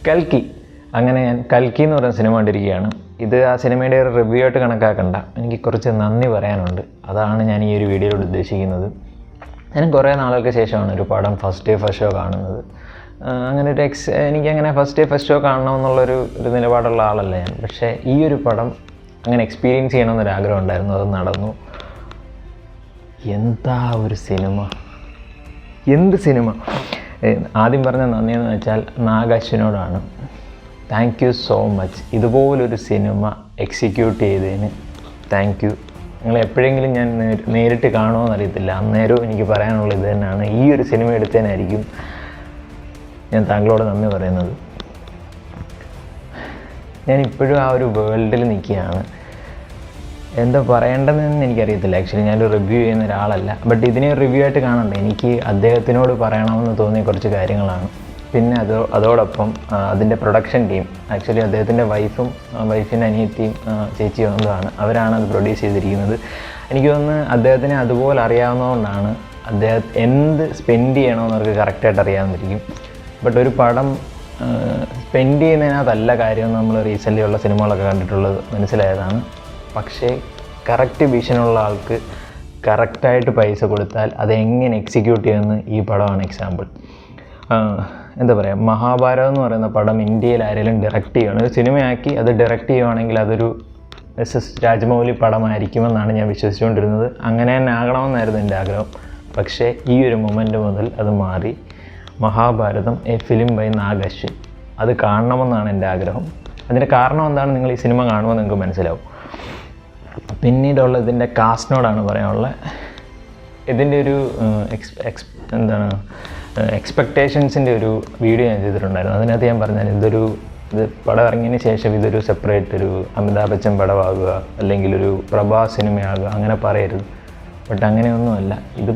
കൽക്കി. അങ്ങനെ ഞാൻ കൽക്കി എന്ന് പറയുന്ന സിനിമ കണ്ടിരിക്കുകയാണ്. ഇത് ആ സിനിമയുടെ ഒരു റിവ്യൂ ആയിട്ട് കണക്കാക്കണ്ട, എനിക്ക് കുറച്ച് നന്ദി പറയാനുണ്ട്. അതാണ് ഞാൻ ഈ ഒരു വീഡിയോയിലൂടെ ഉദ്ദേശിക്കുന്നത്. ഞാൻ കുറേ നാളുകൾക്ക് ശേഷമാണ് ഒരു പടം ഫസ്റ്റ് ഡേ ഫസ്റ്റ് ഷോ കാണുന്നത്. അങ്ങനെ ഒരു എനിക്കങ്ങനെ ഫസ്റ്റ് ഡേ ഫസ്റ്റ് ഷോ കാണണമെന്നുള്ളൊരു നിലപാടുള്ള ആളല്ല ഞാൻ. പക്ഷേ ഈ ഒരു പടം അങ്ങനെ എക്സ്പീരിയൻസ് ചെയ്യണമെന്നൊരാഗ്രഹം ഉണ്ടായിരുന്നു, അത് നടന്നു. എന്താ ഒരു സിനിമ, എന്ത് സിനിമ! ആദ്യം പറഞ്ഞ നന്ദിയെന്ന് വെച്ചാൽ നാഗശ്വിനോടാണ്. Thank you so much. ഇതുപോലൊരു സിനിമ എക്സിക്യൂട്ട് ചെയ്തതിന് താങ്ക് യു. നിങ്ങൾ എപ്പോഴെങ്കിലും ഞാൻ നേരിട്ട് കാണുമോ എന്നറിയത്തില്ല, അന്നേരവും എനിക്ക് പറയാനുള്ളത് ഇത് തന്നെയാണ്. ഈ ഒരു സിനിമ എടുത്തതിനായിരിക്കും ഞാൻ താങ്കളോട് നന്ദി പറയുന്നത്. ഞാനിപ്പോഴും ആ ഒരു വേൾഡിൽ നിൽക്കുകയാണ്. എന്താ പറയേണ്ടതെന്ന് എനിക്കറിയത്തില്ല. ആക്ച്വലി ഞാനൊരു റിവ്യൂ ചെയ്യുന്ന ഒരാളല്ല, ബട്ട് ഇതിനെ റിവ്യൂ ആയിട്ട് കാണണ്ട. എനിക്ക് അദ്ദേഹത്തിനോട് പറയണമെന്ന് തോന്നിയ കുറച്ച് കാര്യങ്ങളാണ്. പിന്നെ അതോടൊപ്പം അതിൻ്റെ പ്രൊഡക്ഷൻ ടീം, ആക്ച്വലി അദ്ദേഹത്തിൻ്റെ വൈഫിൻ്റെ അനിയത്തിയും ചേച്ചിയും എന്താണ്, അവരാണ് അത് പ്രൊഡ്യൂസ് ചെയ്തിരിക്കുന്നത്. എനിക്ക് തോന്നുന്നു അദ്ദേഹത്തിനെ അതുപോലെ അറിയാവുന്നതുകൊണ്ടാണ് എന്ത് സ്പെൻഡ് ചെയ്യണമെന്ന് അവർക്ക് കറക്റ്റായിട്ട് അറിയാവുന്നിരിക്കും. ബട്ട് ഒരു പടം സ്പെൻഡ് ചെയ്യുന്നതിനകത്തല്ല കാര്യം, നമ്മൾ റീസെൻ്റ്ലി ഉള്ള സിനിമകളൊക്കെ കണ്ടിട്ടുള്ളത് മനസ്സിലായതാണ്. പക്ഷേ കറക്റ്റ് വിഷനുള്ള ആൾക്ക് കറക്റ്റായിട്ട് പൈസ കൊടുത്താൽ അതെങ്ങനെ എക്സിക്യൂട്ട് ചെയ്യുമെന്ന് ഈ പടമാണ് എക്സാമ്പിൾ. എന്താ പറയുക, മഹാഭാരതം എന്ന് പറയുന്ന പടം ഇന്ത്യയിൽ ആരെങ്കിലും ഡയറക്റ്റ് ചെയ്യുകയാണ്, ഒരു സിനിമയാക്കി അത് ഡയറക്റ്റ് ചെയ്യുകയാണെങ്കിൽ അതൊരു എസ് രാജമൗലി പടമായിരിക്കുമെന്നാണ് ഞാൻ വിശ്വസിച്ചുകൊണ്ടിരുന്നത്. അങ്ങനെ തന്നെ ആകണമെന്നായിരുന്നു എൻ്റെ ആഗ്രഹം. പക്ഷേ ഈ ഒരു മൊമെൻ്റ് മുതൽ അത് മാറി. Mahabharatam A film by Nag Ashwin, അത് കാണണമെന്നാണ് എൻ്റെ ആഗ്രഹം. അതിൻ്റെ കാരണം എന്താണ് നിങ്ങൾ ഈ സിനിമ കാണുമ്പോൾ നിങ്ങൾക്ക് മനസ്സിലാവും. പിന്നീടുള്ള ഇതിൻ്റെ കാസ്റ്റിനോടാണ് പറയാനുള്ളത്. ഇതിൻ്റെ ഒരു എക്സ്പെക്റ്റേഷൻസിൻ്റെ ഒരു വീഡിയോ ഞാൻ ചെയ്തിട്ടുണ്ടായിരുന്നു. അതിനകത്ത് ഞാൻ പറഞ്ഞാൽ ഇത് പടം ഇറങ്ങിയതിന് ശേഷം ഇതൊരു സെപ്പറേറ്റ് ഒരു അമിതാഭ് ബച്ചൻ പടമാകുക അല്ലെങ്കിൽ ഒരു പ്രഭാസ് സിനിമയാകുക, അങ്ങനെ പറയരുത്. ബട്ട് അങ്ങനെയൊന്നുമല്ല, ഇത്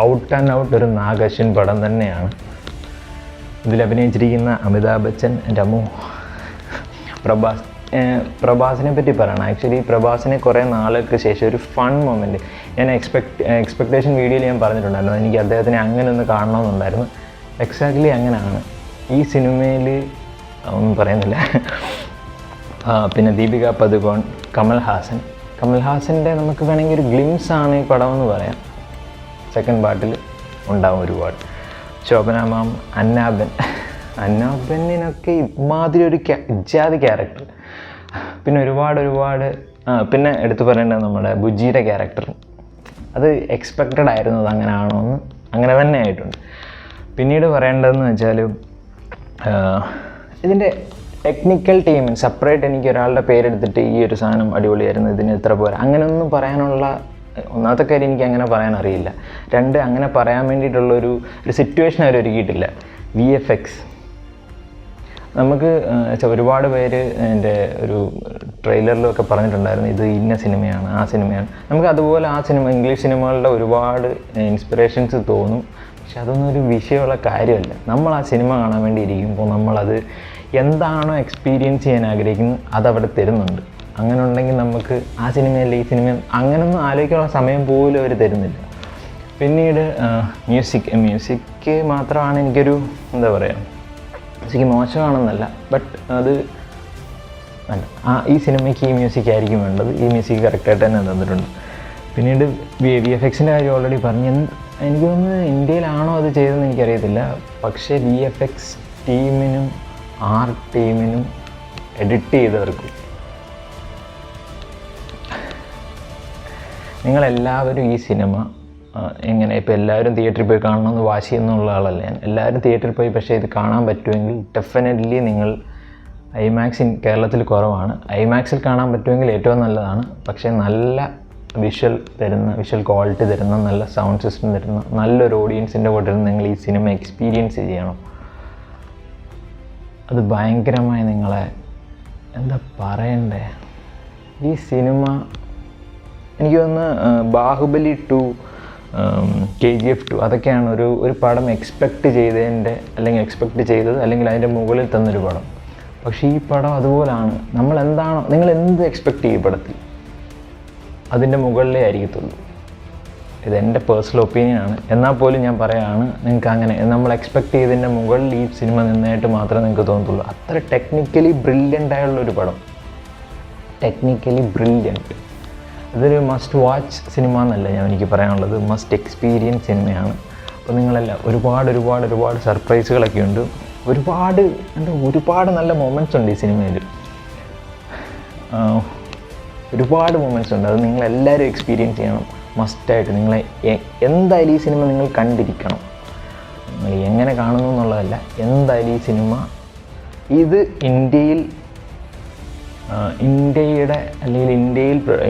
ഔട്ട് ആൻഡ് ഔട്ട് ഒരു നാഗശ്വിൻ പടം തന്നെയാണ്. ഇതിൽ അഭിനയിച്ചിരിക്കുന്ന അമിതാഭ് ബച്ചൻ, രമു, പ്രഭാസിനെ പറ്റി പറയണം. ആക്ച്വലി പ്രഭാസിനെ കുറേ നാളുകൾക്ക് ശേഷം ഒരു ഫൺ മൊമെൻറ്റ്, ഞാൻ എക്സ്പെക്റ്റേഷൻ വീഡിയോയിൽ ഞാൻ പറഞ്ഞിട്ടുണ്ടായിരുന്നു, എനിക്ക് അദ്ദേഹത്തിനെ അങ്ങനെ ഒന്ന് കാണണമെന്നുണ്ടായിരുന്നു. എക്സാക്ട്ലി അങ്ങനെയാണ് ഈ സിനിമയിൽ, ഒന്നും പറയുന്നില്ല. പിന്നെ ദീപിക പദുകോൺ, കമൽഹാസൻ്റെ നമുക്ക് വേണമെങ്കിൽ ഒരു ഗ്ലിംസാണ് ഈ പടമെന്ന് പറയാം. സെക്കൻഡ് പാർട്ടിൽ ഉണ്ടാവും ഒരുപാട്. ശോഭന മാം, അന്നാബെന്നിനൊക്കെ ഇമാതിരി ഒരു ഇജാതി ക്യാരക്ടർ. പിന്നെ ഒരുപാട് പിന്നെ എടുത്തു പറയേണ്ടത് നമ്മുടെ ബുജിയുടെ ക്യാരക്ടർ, അത് എക്സ്പെക്റ്റഡ് ആയിരുന്നു. അത് അങ്ങനെ ആണോ എന്ന്, അങ്ങനെ തന്നെ ആയിട്ടുണ്ട്. പിന്നീട് പറയേണ്ടതെന്ന് വെച്ചാൽ ഇതിൻ്റെ ടെക്നിക്കൽ ടീമിന് സെപ്പറേറ്റ് എനിക്ക് ഒരാളുടെ പേരെടുത്തിട്ട് ഈ ഒരു സാധനം അടിപൊളിയായിരുന്നു, ഇതിന് ഇത്ര പോരാ, അങ്ങനെയൊന്നും പറയാനുള്ള ഒന്നാമത്തെ കാര്യം എനിക്ക് അങ്ങനെ പറയാൻ അറിയില്ല. രണ്ട്, അങ്ങനെ പറയാൻ വേണ്ടിയിട്ടുള്ളൊരു സിറ്റുവേഷൻ അവർ ഒരുക്കിയിട്ടില്ല. VFX നമുക്ക് ഒരുപാട് പേര് എൻ്റെ ഒരു ട്രെയിലറിലൊക്കെ പറഞ്ഞിട്ടുണ്ടായിരുന്നു ഇത് ഇന്ന സിനിമയാണ്, ആ സിനിമയാണ്. നമുക്ക് അതുപോലെ ആ സിനിമ, ഇംഗ്ലീഷ് സിനിമകളുടെ ഒരുപാട് ഇൻസ്പിറേഷൻസ് തോന്നും. പക്ഷെ അതൊന്നും ഒരു വിഷയമുള്ള കാര്യമല്ല. നമ്മൾ ആ സിനിമ കാണാൻ വേണ്ടി ഇരിക്കുമ്പോൾ നമ്മളത് എന്താണോ എക്സ്പീരിയൻസ് ചെയ്യാൻ ആഗ്രഹിക്കുന്നത് അതവിടെ തരുന്നുണ്ട്. അങ്ങനെ ഉണ്ടെങ്കിൽ നമുക്ക് ആ സിനിമയല്ല ഈ സിനിമ അങ്ങനെയൊന്നും ആലോചിക്കാനുള്ള സമയം പോലും അവർ തരുന്നില്ല. പിന്നീട് മ്യൂസിക് മാത്രമാണ് എനിക്കൊരു എന്താ പറയുക, മ്യൂസിക് മോശമാണെന്നല്ല, ബട്ട് അത് ഈ സിനിമയ്ക്ക് ഈ മ്യൂസിക് ആയിരിക്കും വേണ്ടത്, ഈ മ്യൂസിക് കറക്റ്റായിട്ട് തന്നെ തന്നിട്ടുണ്ട്. പിന്നീട് VFXൻ്റെ കാര്യം ഓൾറെഡി പറഞ്ഞ്, എനിക്ക് തോന്നുന്നത് ഇന്ത്യയിലാണോ അത് ചെയ്തതെന്ന് എനിക്കറിയത്തില്ല. പക്ഷേ VFX ടീമിനും ആർട്ട് ടീമിനും എഡിറ്റ് ചെയ്തവർക്കും, നിങ്ങളെല്ലാവരും ഈ സിനിമ എങ്ങനെ, ഇപ്പോൾ എല്ലാവരും തിയേറ്ററിൽ പോയി കാണണമെന്ന് വാശിയെന്നുള്ള ആളല്ല ഞാൻ. എല്ലാവരും തിയേറ്ററിൽ പോയി, പക്ഷേ ഇത് കാണാൻ പറ്റുമെങ്കിൽ ഡെഫിനറ്റ്ലി നിങ്ങൾ ഐമാക്സ് കേരളത്തിൽ കുറവാണ്, ഐമാക്സിൽ കാണാൻ പറ്റുമെങ്കിൽ ഏറ്റവും നല്ലതാണ്. പക്ഷേ നല്ല വിഷ്വൽ ക്വാളിറ്റി തരുന്ന, നല്ല സൗണ്ട് സിസ്റ്റം തരുന്ന, നല്ലൊരു ഓഡിയൻസിൻ്റെ കൂടെ ഇരുന്ന് നിങ്ങൾ ഈ സിനിമ എക്സ്പീരിയൻസ് ചെയ്യണം. അത് ഭയങ്കരമായി നിങ്ങളെ എന്താ പറയണ്ടേ, ഈ സിനിമ എനിക്ക് തോന്നുന്നു ബാഹുബലി 2, KGF 2 അതൊക്കെയാണ് ഒരു പടം എക്സ്പെക്റ്റ് ചെയ്തത് അല്ലെങ്കിൽ അതിൻ്റെ മുകളിൽ തന്നൊരു പടം. പക്ഷേ ഈ പടം അതുപോലാണ്. നിങ്ങൾ എന്ത് എക്സ്പെക്റ്റ് ചെയ്യും പടത്തിൽ, അതിൻ്റെ മുകളിലേ ആയിരിക്കത്തുള്ളൂ. ഇതെൻ്റെ പേഴ്സണൽ ഒപ്പീനിയനാണ്. എന്നാൽ പോലും ഞാൻ പറയുകയാണ്, നിങ്ങൾക്ക് അങ്ങനെ നമ്മൾ എക്സ്പെക്റ്റ് ചെയ്തതിൻ്റെ മുകളിൽ ഈ സിനിമ നിന്നായിട്ട് മാത്രമേ നിങ്ങൾക്ക് തോന്നത്തുള്ളൂ. അത്ര ടെക്നിക്കലി ബ്രില്യൻ്റ് ആയുള്ളൊരു പടം, ടെക്നിക്കലി ബ്രില്യൻറ്റ്. അതൊരു മസ്റ്റ് വാച്ച് സിനിമ എന്നല്ല എനിക്ക് പറയാനുള്ളത്, മസ്റ്റ് എക്സ്പീരിയൻസ് സിനിമയാണ്. അപ്പോൾ നിങ്ങളെല്ലാം ഒരുപാട് സർപ്രൈസുകളൊക്കെ ഉണ്ട്, ഒരുപാട് നല്ല മൊമെൻറ്റ്സ് ഉണ്ട് ഈ സിനിമയിൽ, ഒരുപാട് മൊമെൻറ്റ്സ് ഉണ്ട്. അത് നിങ്ങളെല്ലാവരും എക്സ്പീരിയൻസ് ചെയ്യണം മസ്റ്റായിട്ട്. നിങ്ങളെ എന്തായാലും ഈ സിനിമ നിങ്ങൾ കണ്ടിരിക്കണം. നിങ്ങൾ എങ്ങനെ കാണുന്നു എന്നുള്ളതല്ല, എന്തായാലും ഈ സിനിമ ഇത് ഇന്ത്യയുടെ അല്ലെങ്കിൽ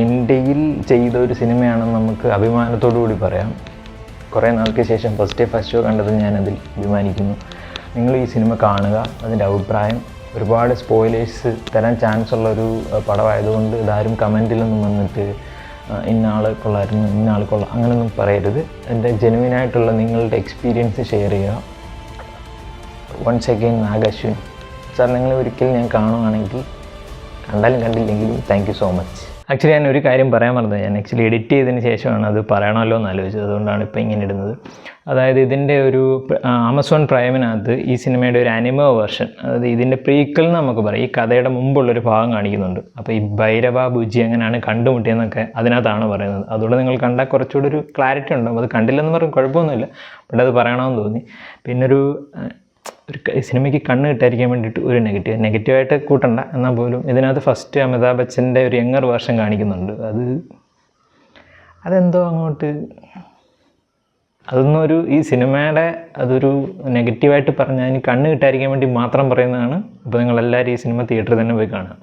ഇന്ത്യയിൽ ചെയ്ത ഒരു സിനിമയാണെന്ന് നമുക്ക് അഭിമാനത്തോടു കൂടി പറയാം. കുറേ നാൾക്ക് ശേഷം ഫസ്റ്റ് ഷോ കണ്ടത് ഞാനതിൽ അഭിമാനിക്കുന്നു. നിങ്ങൾ ഈ സിനിമ കാണുക, അതിൻ്റെ അഭിപ്രായം. ഒരുപാട് സ്പോയിലേഴ്സ് തരാൻ ചാൻസ് ഉള്ളൊരു പടമായതുകൊണ്ട് ഇതാരും കമൻറ്റിലൊന്നും വന്നിട്ട് ഇന്ന ആൾ കൊള്ളായിരുന്നു, ഇന്ന ആൾ കൊള്ളാം അങ്ങനെയൊന്നും പറയരുത്. എൻ്റെ ജെനുവിനായിട്ടുള്ള നിങ്ങളുടെ എക്സ്പീരിയൻസ് ഷെയർ ചെയ്യുക. വൺസ് അഗെയിൻ നാഗശ്വിൻ സാർ, നിങ്ങൾ ഒരിക്കൽ ഞാൻ കാണുകയാണെങ്കിൽ, കണ്ടാലും കണ്ടില്ലെങ്കിലും thank you so much. Actually ഞാൻ ഒരു കാര്യം പറയാൻ പറഞ്ഞത്, ഞാൻ ആക്ച്വലി എഡിറ്റ് ചെയ്തതിന് ശേഷമാണ് അത് പറയണമല്ലോ എന്ന് ആലോചിച്ചത്, അതുകൊണ്ടാണ് ഇപ്പോൾ ഇങ്ങനെ ഇടുന്നത്. അതായത് ഇതിൻ്റെ ഒരു ആമസോൺ പ്രൈമിനകത്ത് ഈ സിനിമയുടെ ഒരു അനിമ വേർഷൻ, അതായത് ഇതിൻ്റെ പ്രീക്വൽ എന്ന് നമുക്ക് പറയാം, ഈ കഥയുടെ മുമ്പുള്ളൊരു ഭാഗം കാണിക്കുന്നുണ്ട്. അപ്പോൾ ഈ ഭൈരവ ബുജി എങ്ങനെയാണ് കണ്ടുമുട്ടിയെന്നൊക്കെ അതിനകത്താണ് പറയുന്നത്. അതുകൊണ്ട് നിങ്ങൾ കണ്ടാൽ കുറച്ചുകൂടി ഒരു ക്ലാരിറ്റി ഉണ്ടാകും. അത് കണ്ടില്ലെന്ന് പറയും കുഴപ്പമൊന്നുമില്ല, ബട്ട് അത് പറയണമെന്ന് തോന്നി. പിന്നൊരു സിനിമയ്ക്ക് കണ്ണ് കിട്ടാതിരിക്കാൻ വേണ്ടിയിട്ട് ഒരു നെഗറ്റീവായിട്ട് കൂട്ടണ്ട. എന്നാൽ പോലും ഇതിനകത്ത് ഫസ്റ്റ് അമിതാഭ് ബച്ചൻ്റെ ഒരു യങ്ങർ വേർഷൻ കാണിക്കുന്നുണ്ട്. അതെന്തോ അങ്ങോട്ട് അതൊന്നും ഈ സിനിമയുടെ അതൊരു നെഗറ്റീവായിട്ട് പറഞ്ഞാൽ കണ്ണ് കിട്ടാതിരിക്കാൻ വേണ്ടി മാത്രം പറയുന്നതാണ്. അപ്പോൾ നിങ്ങളെല്ലാവരും ഈ സിനിമ തിയേറ്ററിൽ തന്നെ പോയി കാണുക.